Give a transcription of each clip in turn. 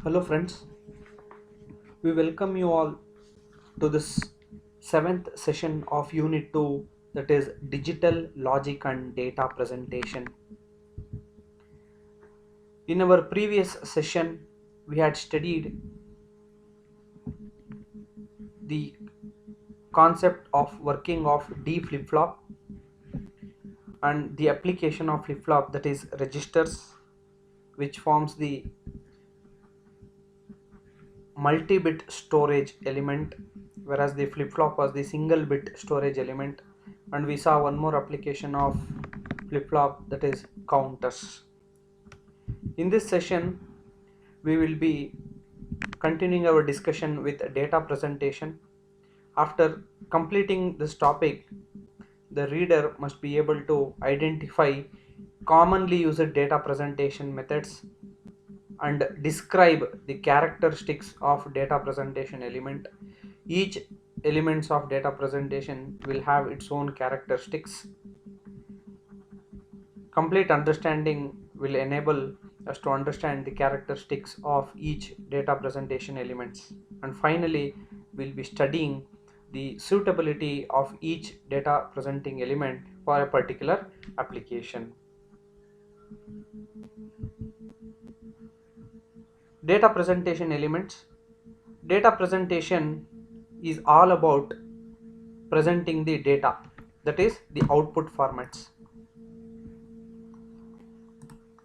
Hello friends, we welcome you all to this seventh session of Unit 2, that is Digital Logic and Data Presentation. In our previous session, we had studied the concept of working of D flip-flop and the application of flip-flop, that is registers, which forms the multi-bit storage element, whereas the flip-flop was the single bit storage element. And we saw one more application of flip-flop, that is counters. In this session we will be continuing our discussion with data presentation. After completing this topic, the reader must be able to identify commonly used data presentation methods and describe the characteristics of data presentation element. Each elements of data presentation will have its own characteristics. Complete understanding will enable us to understand the characteristics of each data presentation elements, and finally we'll be studying the suitability of each data presenting element for a particular application. Data presentation elements. Data presentation is all about presenting the data, that is the output formats.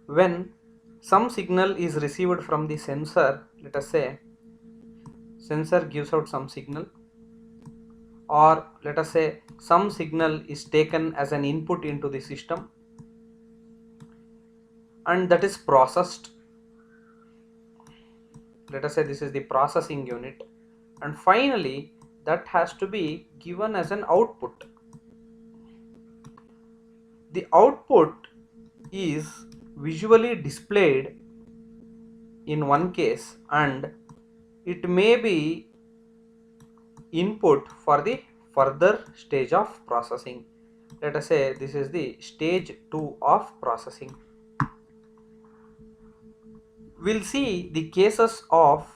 When some signal is received from the sensor, let us say sensor gives out some signal, or let us say some signal is taken as an input into the system and that is processed. Let us say this is the processing unit, and finally that has to be given as an output. The output is visually displayed in one case, and it may be input for the further stage of processing. Let us say this is the stage 2 of processing. We'll see the cases of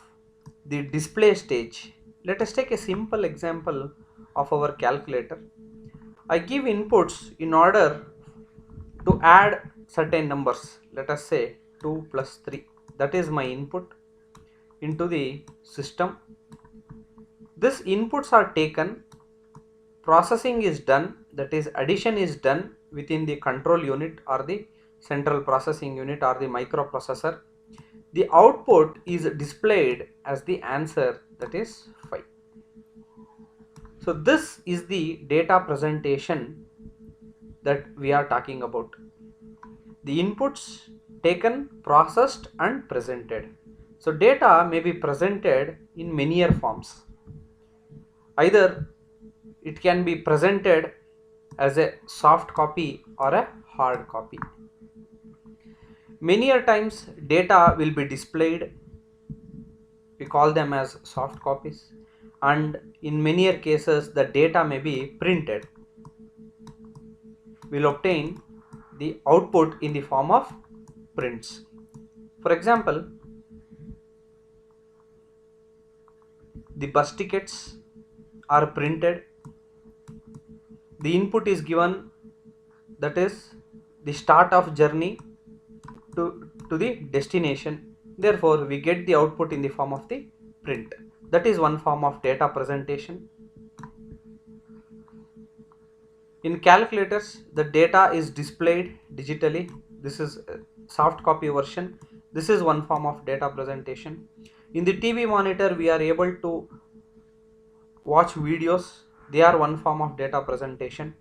the display stage. Let us take a simple example of our calculator. I give inputs in order to add certain numbers. Let us say 2 plus 3. That is my input into the system. These inputs are taken, processing is done, that is addition is done within the control unit or the central processing unit or the microprocessor. The output is displayed as the answer, that is 5. So this is the data presentation that we are talking about. The inputs taken, processed and presented. So data may be presented in many forms. Either it can be presented as a soft copy or a hard copy. Many times data will be displayed, we call them as soft copies, and in many cases the data may be printed. We'll obtain the output in the form of prints. For example, the bus tickets are printed, the input is given, that is the start of journey to the destination. Therefore we get the output in the form of the print. That is one form of data presentation. In calculators, the data is displayed digitally. This is a soft copy version. This is one form of data presentation. In the TV monitor, we are able to watch videos. They are one form of data presentation.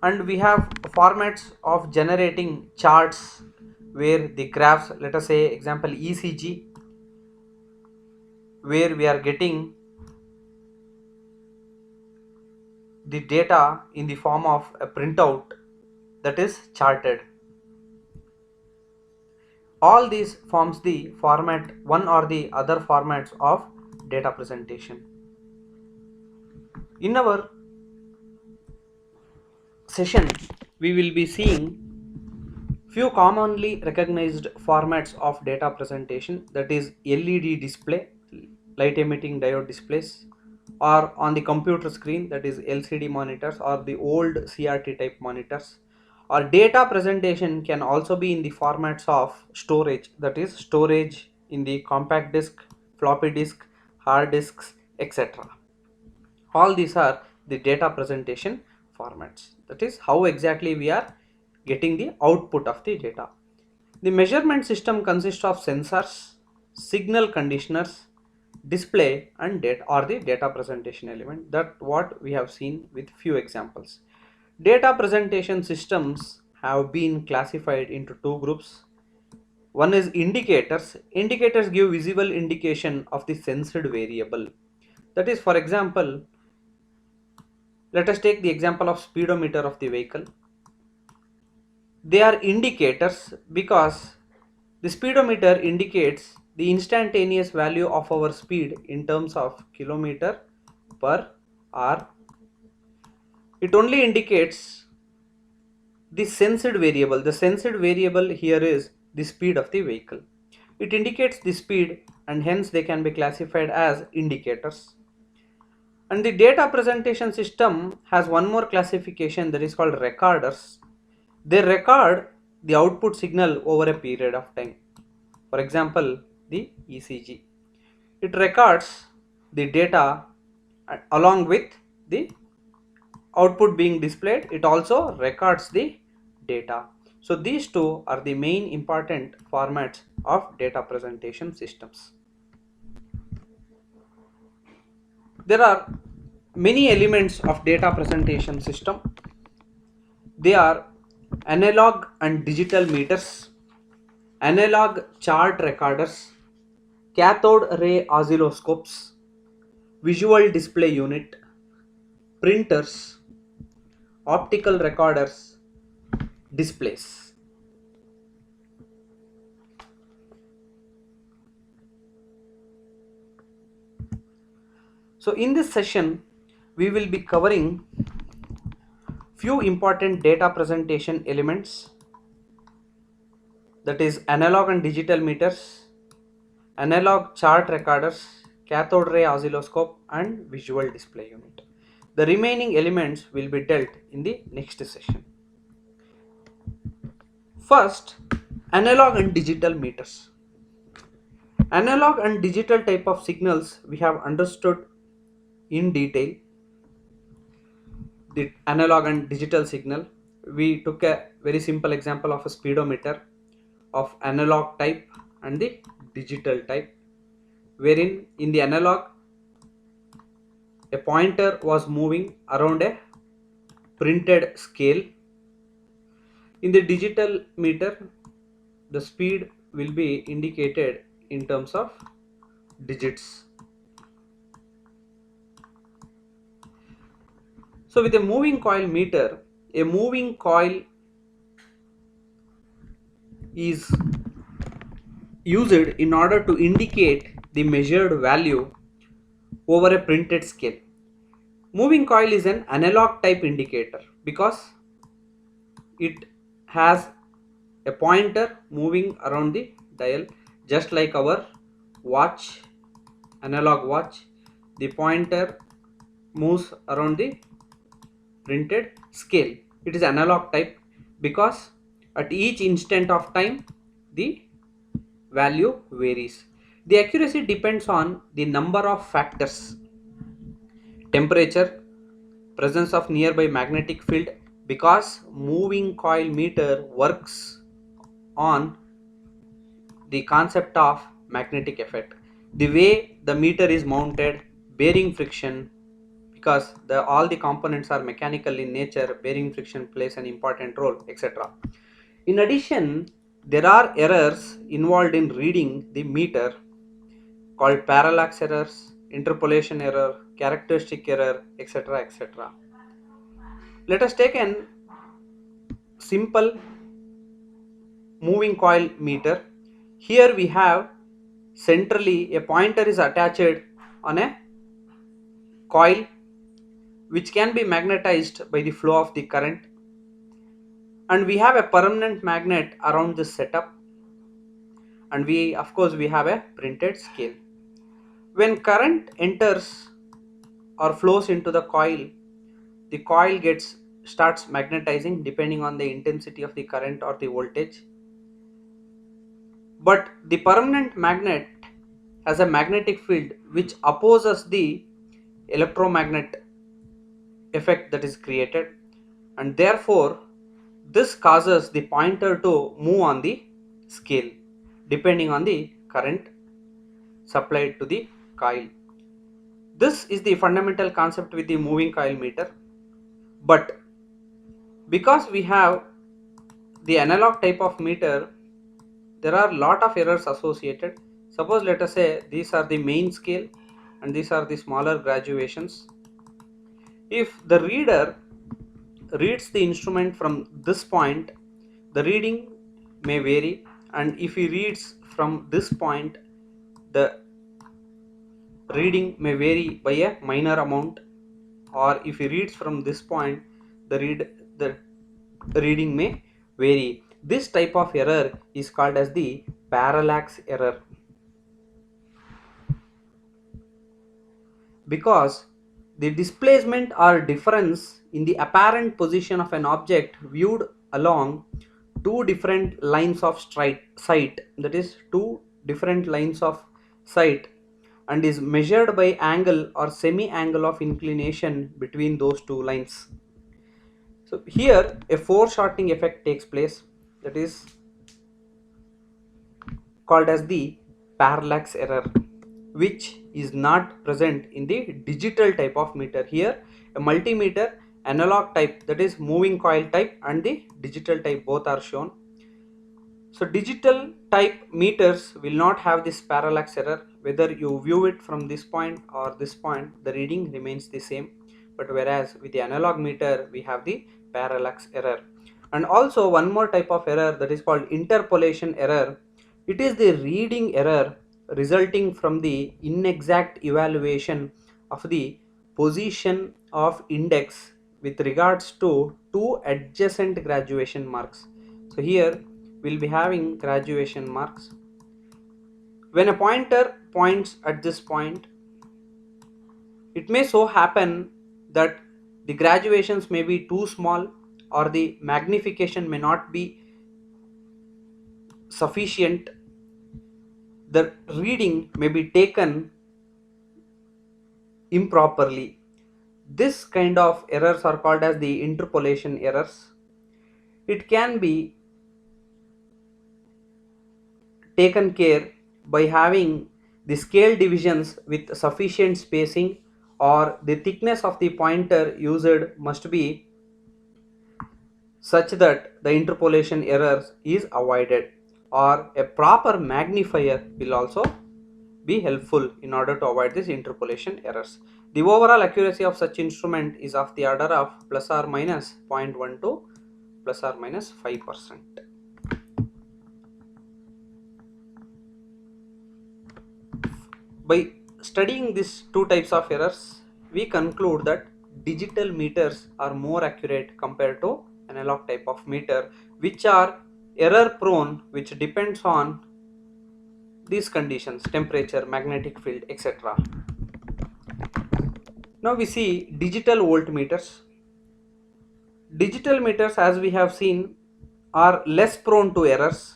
And we have formats of generating charts where the graphs, let us say example ECG, where we are getting the data in the form of a printout, that is charted. All these forms the format, one or the other formats of data presentation. In our session we will be seeing Few commonly recognized formats of data presentation, that is LED display, light emitting diode displays, or on the computer screen, that is LCD monitors or the old CRT type monitors. Or data presentation can also be in the formats of storage, that is storage in the compact disk, floppy disk, hard disks, etc. All these are the data presentation formats. That is how exactly we are getting the output of the data. The measurement system consists of sensors, signal conditioners, display and data or the data presentation element. That what we have seen with few examples. Data presentation systems have been classified into two groups. One is indicators. Indicators give visible indication of the sensed variable. That is, for example, let us take the example of speedometer of the vehicle. They are indicators because the speedometer indicates the instantaneous value of our speed in terms of kilometer per hour. It only indicates the sensed variable. The sensed variable here is the speed of the vehicle. It indicates the speed and hence they can be classified as indicators. And the data presentation system has one more classification, that is called recorders. They record the output signal over a period of time. For example, the ECG. It records the data along with the output being displayed. It also records the data. So these two are the main important formats of data presentation systems. There are many elements of data presentation system. They are analog and digital meters, analog chart recorders, cathode ray oscilloscopes, visual display unit, printers, optical recorders, displays. So in this session, we will be covering few important data presentation elements, that is analog and digital meters, analog chart recorders, cathode ray oscilloscope and visual display unit. The remaining elements will be dealt in the next session. First, analog and digital meters. Analog and digital type of signals we have understood in detail. The analog and digital signal, we took a very simple example of a speedometer of analog type and the digital type, wherein in the analog a pointer was moving around a printed scale. In the digital meter, the speed will be indicated in terms of digits. So with a moving coil meter, a moving coil is used in order to indicate the measured value over a printed scale. Moving coil is an analog type indicator because it has a pointer moving around the dial, just like our watch, analog watch. The pointer moves around the printed scale. It is analog type because at each instant of time the value varies. The accuracy depends on the number of factors: temperature, presence of nearby magnetic field, because moving coil meter works on the concept of magnetic effect. The way the meter is mounted, bearing friction, because all the components are mechanical in nature, bearing friction plays an important role, etc. In addition, there are errors involved in reading the meter called parallax errors, interpolation error, characteristic error, etc. etc. Let us take an simple moving coil meter. Here we have centrally a pointer is attached on a coil which can be magnetized by the flow of the current, and we have a permanent magnet around this setup, and we of course we have a printed scale. When current enters or flows into the coil gets starts magnetizing depending on the intensity of the current or the voltage. But the permanent magnet has a magnetic field which opposes the electromagnet effect that is created, and therefore this causes the pointer to move on the scale depending on the current supplied to the coil. This is the fundamental concept with the moving coil meter. But because we have the analog type of meter, there are lot of errors associated. Suppose let us say these are the main scale and these are the smaller graduations. If the reader reads the instrument from this point, the reading may vary, and if he reads from this point, the reading may vary by a minor amount, or if he reads from this point, the reading may vary. This type of error is called as the parallax error, because the displacement or difference in the apparent position of an object viewed along two different lines of sight, that is two different lines of sight, and is measured by angle or semi angle of inclination between those two lines. So here a foreshortening effect takes place, that is called as the parallax error, which is not present in the digital type of meter. Here a multimeter analog type, that is moving coil type, and the digital type, both are shown. So digital type meters will not have this parallax error. Whether you view it from this point or this point, the reading remains the same. But whereas with the analog meter we have the parallax error. And also one more type of error, that is called interpolation error. It is the reading error resulting from the inexact evaluation of the position of index with regards to two adjacent graduation marks. So here we'll be having graduation marks. When a pointer points at this point, it may so happen that the graduations may be too small, or the magnification may not be sufficient. The reading may be taken improperly. This kind of errors are called as the interpolation errors. It can be taken care by having the scale divisions with sufficient spacing, or the thickness of the pointer used must be such that the interpolation errors is avoided, or a proper magnifier will also be helpful in order to avoid these interpolation errors. The overall accuracy of such instrument is of the order of plus or minus 0.1 to plus or minus 5%. By studying these two types of errors, we conclude that digital meters are more accurate compared to analog type of meter, which are error prone, which depends on these conditions: temperature, magnetic field, etc. Now we see digital voltmeters. Digital meters, as we have seen, are less prone to errors.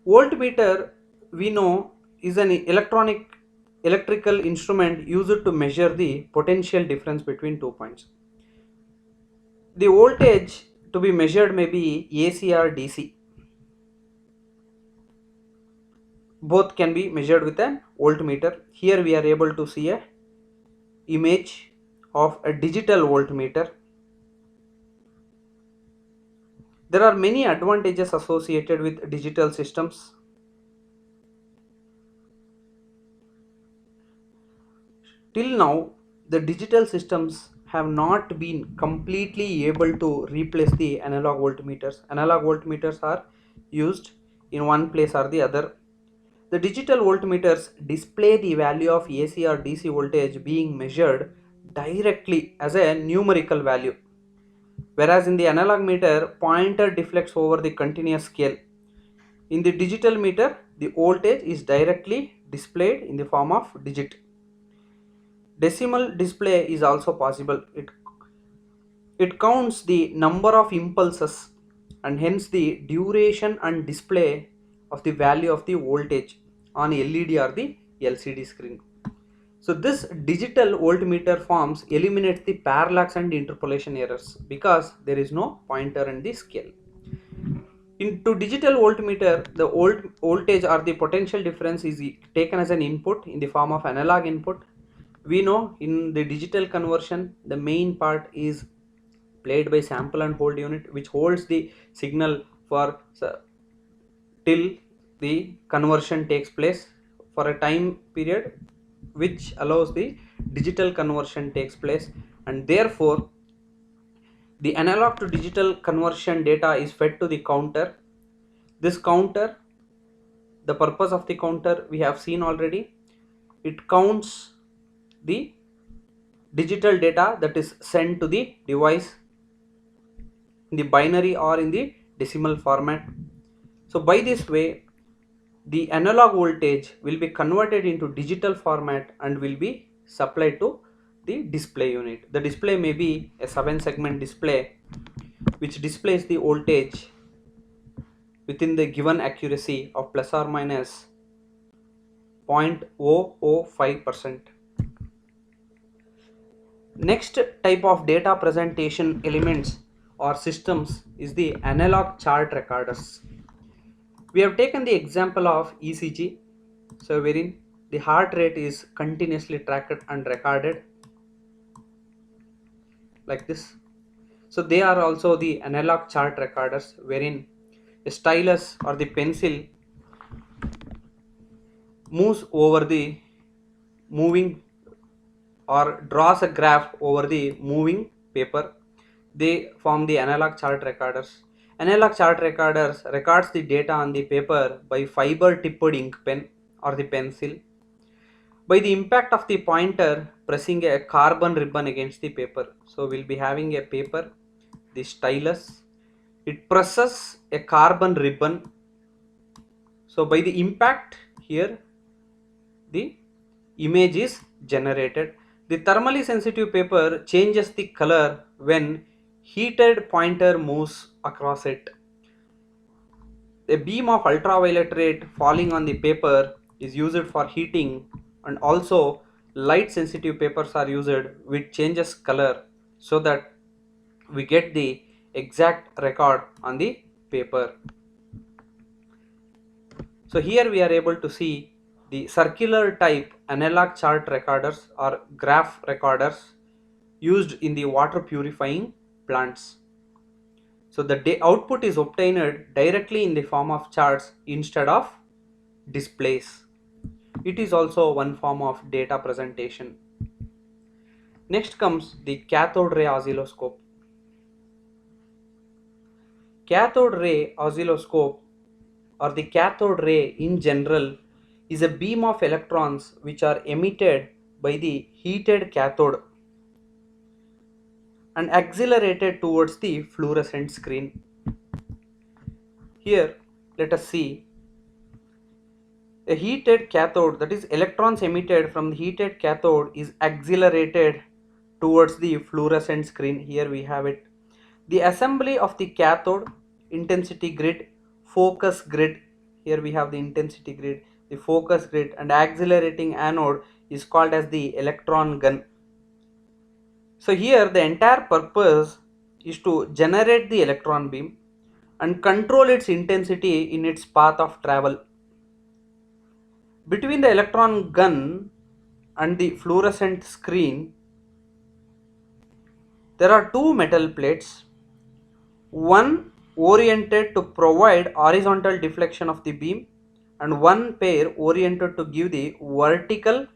Voltmeter, we know, is an electrical instrument used to measure the potential difference between 2 points. The voltage to be measured may be AC or DC. Both can be measured with a voltmeter. Here we are able to see a image of a digital voltmeter. There are many advantages associated with digital systems. Till now, the digital systems have not been completely able to replace the analog voltmeters. Analog voltmeters are used in one place or the other. The digital voltmeters display the value of AC or DC voltage being measured directly as a numerical value. whereas in the analog meter, pointer deflects over the continuous scale. In the digital meter, the voltage is directly displayed in the form of digit. Decimal display is also possible. It counts the number of impulses and hence the duration and display of the value of the voltage on LED or the LCD screen. So this digital voltmeter forms eliminates the parallax and interpolation errors because there is no pointer in the scale. Into digital voltmeter, the voltage or the potential difference is taken as an input in the form of analog input. We know in the digital conversion, the main part is played by sample and hold unit, which holds the signal for till the conversion takes place for a time period which allows the digital conversion takes place, and therefore the analog to digital conversion data is fed to the counter. This counter, the purpose of the counter we have seen already, it counts the digital data that is sent to the device in the binary or in the decimal format. So by this way, the analog voltage will be converted into digital format and will be supplied to the display unit. The display may be a 7-segment display which displays the voltage within the given accuracy of plus or minus 0.005%. Next type of data presentation elements or systems is the analog chart recorders. We have taken the example of ECG, so wherein the heart rate is continuously tracked and recorded like this. So they are also the analog chart recorders, wherein a stylus or the pencil moves over the moving or draws a graph over the moving paper. They form the analog chart recorders. Analog chart recorders records the data on the paper by fiber tipped ink pen or the pencil by the impact of the pointer pressing a carbon ribbon against the paper. So we'll be having a paper, the stylus, it presses a carbon ribbon. So by the impact here, the image is generated. The thermally sensitive paper changes the color when heated pointer moves across it. A beam of ultraviolet ray falling on the paper is used for heating, and also light sensitive papers are used which changes color so that we get the exact record on the paper. So here we are able to see the circular type analog chart recorders or graph recorders used in the water purifying plants. So the output is obtained directly in the form of charts instead of displays. It is also one form of data presentation. Next comes the cathode ray oscilloscope. Cathode ray oscilloscope or the cathode ray in general is a beam of electrons which are emitted by the heated cathode and accelerated towards the fluorescent screen. Here let us see a heated cathode, that is electrons emitted from the heated cathode is accelerated towards the fluorescent screen. Here we have it. The assembly of the cathode, intensity grid, focus grid, here we have the intensity grid, the focus grid, and accelerating anode is called as the electron gun. So here the entire purpose is to generate the electron beam and control its intensity in its path of travel. Between the electron gun and the fluorescent screen, there are two metal plates, one oriented to provide horizontal deflection of the beam and one pair oriented to give the vertical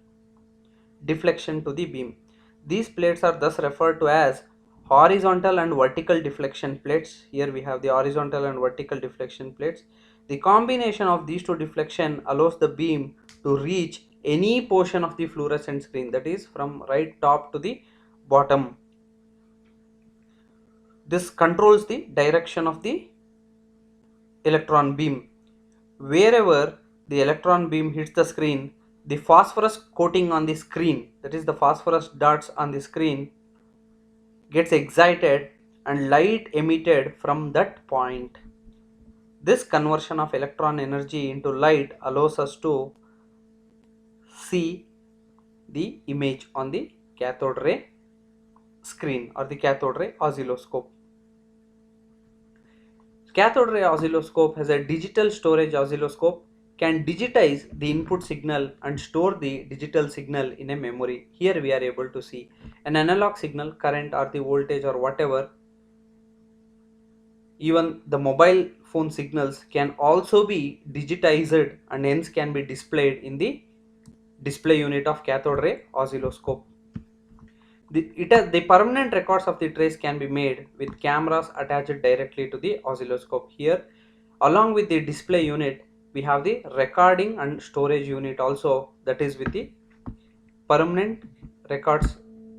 deflection to the beam. These plates are thus referred to as horizontal and vertical deflection plates. Here we have the horizontal and vertical deflection plates. The combination of these two deflection allows the beam to reach any portion of the fluorescent screen, that is from right top to the bottom. This controls the direction of the electron beam. Wherever the electron beam hits the screen, the phosphorus coating on the screen, that is the phosphorus dots on the screen, gets excited and light emitted from that point. This conversion of electron energy into light allows us to see the image on the cathode ray screen or the cathode ray oscilloscope. Cathode ray oscilloscope has a digital storage oscilloscope, can digitize the input signal and store the digital signal in a memory. Here we are able to see an analog signal, current or the voltage or whatever. Even the mobile phone signals can also be digitized and hence can be displayed in the display unit of cathode ray oscilloscope. The permanent records of the trace can be made with cameras attached directly to the oscilloscope. Here, along with the display unit, we have the recording and storage unit also, that is with the permanent records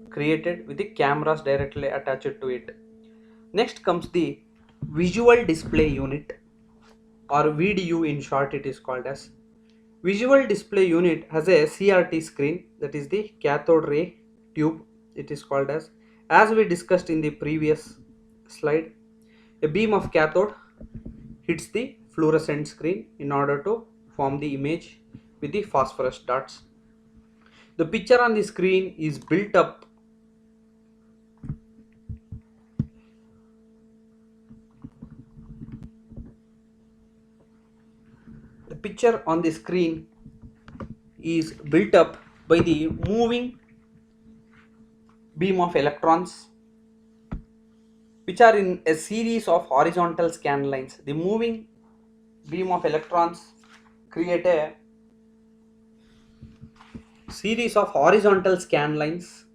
created with the cameras directly attached to it. Next comes the visual display unit, or VDU in short it is called as. Visual display unit has a CRT screen, that is the cathode ray tube it is called as. As we discussed in the previous slide, a beam of cathode hits the fluorescent screen in order to form the image with the phosphorus dots. The picture on the screen is built up by the moving beam of electrons which are in a series of horizontal scan lines. The moving beam of electrons create a series of horizontal scan lines.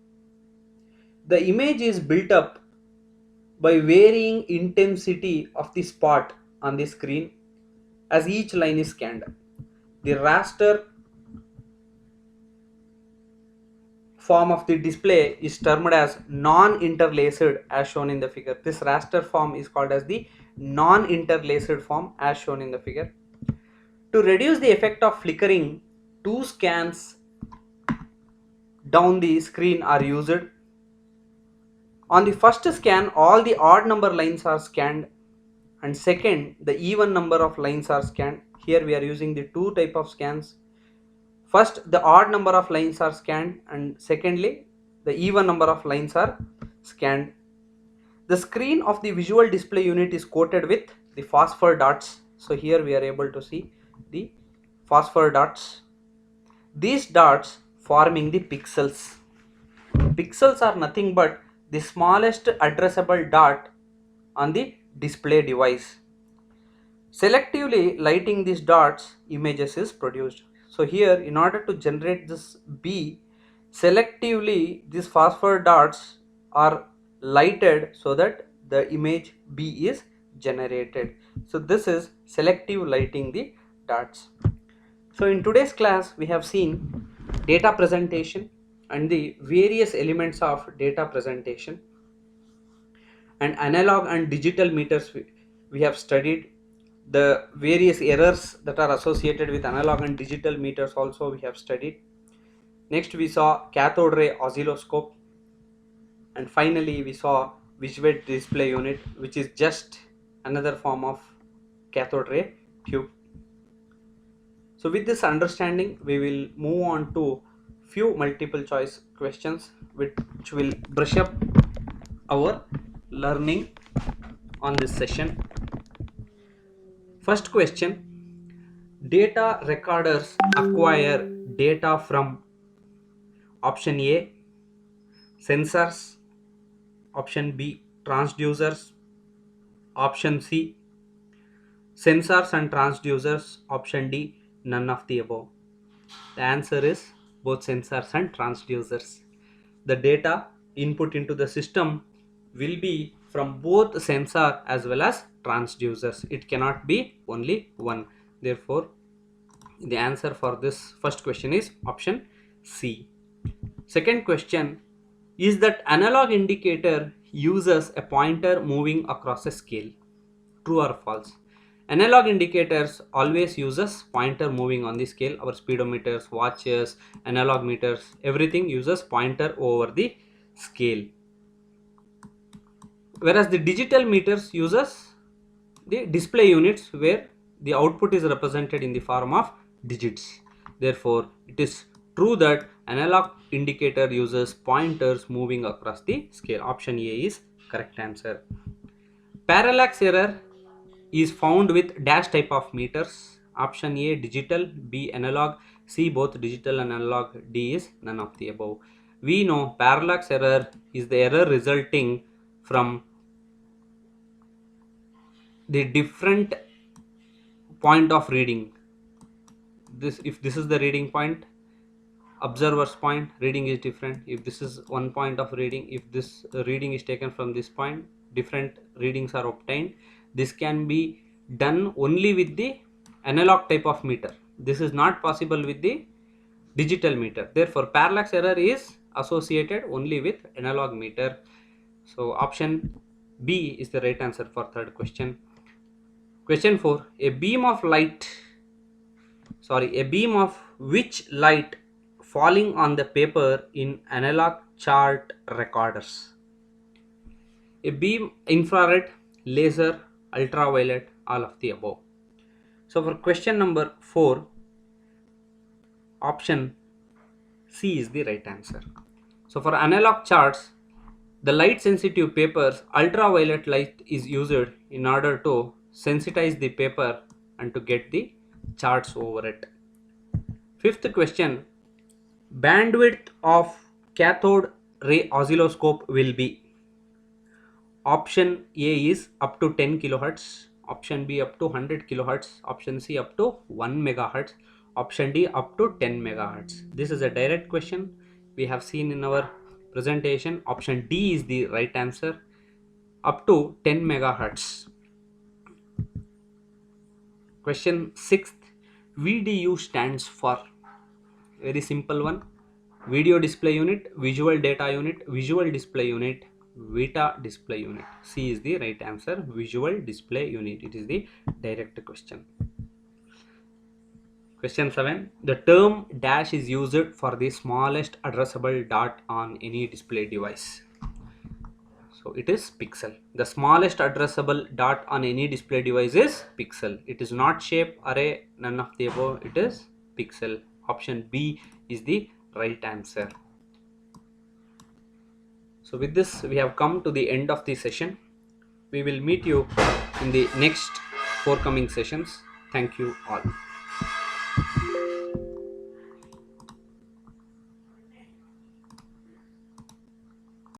The image is built up by varying intensity of the spot on the screen as each line is scanned. The raster form of the display is termed as non-interlaced as shown in the figure. This raster form is called as the non-interlaced form as shown in the figure. To reduce the effect of flickering, two scans down the screen are used. On the first scan, all the odd number lines are scanned, and second, the even number of lines are scanned. Here we are using the two type of scans. First, the odd number of lines are scanned, and secondly, the even number of lines are scanned. The screen of the visual display unit is coated with the phosphor dots. So here we are able to see the phosphor dots. These dots forming the pixels. Pixels are nothing but the smallest addressable dot on the display device. Selectively lighting these dots, images is produced. So here, in order to generate this B, selectively these phosphor dots are lighted so that the image B is generated. So this is selective lighting the dots. So in today's class we have seen data presentation and the various elements of data presentation, and analog and digital meters we have studied. The various errors that are associated with analog and digital meters also we have studied. Next we saw cathode ray oscilloscope, and finally we saw visual display unit, which is just another form of cathode ray tube. So with this understanding, we will move on to few multiple choice questions which will brush up our learning on this session. First question: data recorders acquire data from option A, sensors, option B, transducers, option C, sensors and transducers, option D, none of the above. The answer is both sensors and transducers. The data input into the system will be from both sensor as well as transducers. It cannot be only one. Therefore, the answer for this first question is option C. Second question: is that analog indicator uses a pointer moving across a scale. True or false? Analog indicators always uses pointer moving on the scale. Our speedometers, watches, analog meters, everything uses pointer over the scale. Whereas the digital meters uses the display units where the output is represented in the form of digits. Therefore, it is true that analog indicator uses pointers moving across the scale. Option A is correct answer. Parallax error is found with dash type of meters. Option A digital, B analog, C both digital and analog, D is none of the above. We know parallax error is the error resulting from the different point of reading. If this is the reading point, observer's point, reading is different. If this is one point of reading, if this reading is taken from this point, different readings are obtained. This can be done only with the analog type of meter. This is not possible with the digital meter. Therefore, parallax error is associated only with analog meter. So option B is the right answer for third question. Question 4. A beam of which light falling on the paper in analog chart recorders? A beam, infrared, laser, ultraviolet, all of the above. So for question number 4, option C is the right answer. So for analog charts, the light sensitive papers, ultraviolet light is used in order to sensitize the paper and to get the charts over it. Fifth question, bandwidth of cathode ray oscilloscope will be. Option A is up to 10 kilohertz, option B up to 100 kilohertz, option C up to 1 megahertz, option D up to 10 megahertz. This is a direct question we have seen in our presentation. Option D is the right answer, up to 10 megahertz. Question 6th, VDU stands for. Very simple one. Video display unit, visual data unit, visual display unit, Vita display unit. C is the right answer, visual display unit. It is the direct question. Question 7. The term dash is used for the smallest addressable dot on any display device. So it is pixel. The smallest addressable dot on any display device is pixel. It is not shape, array, none of the above. It is pixel. Option B is the right answer. So with this, we have come to the end of the session. We will meet you in the next forthcoming sessions. Thank you all.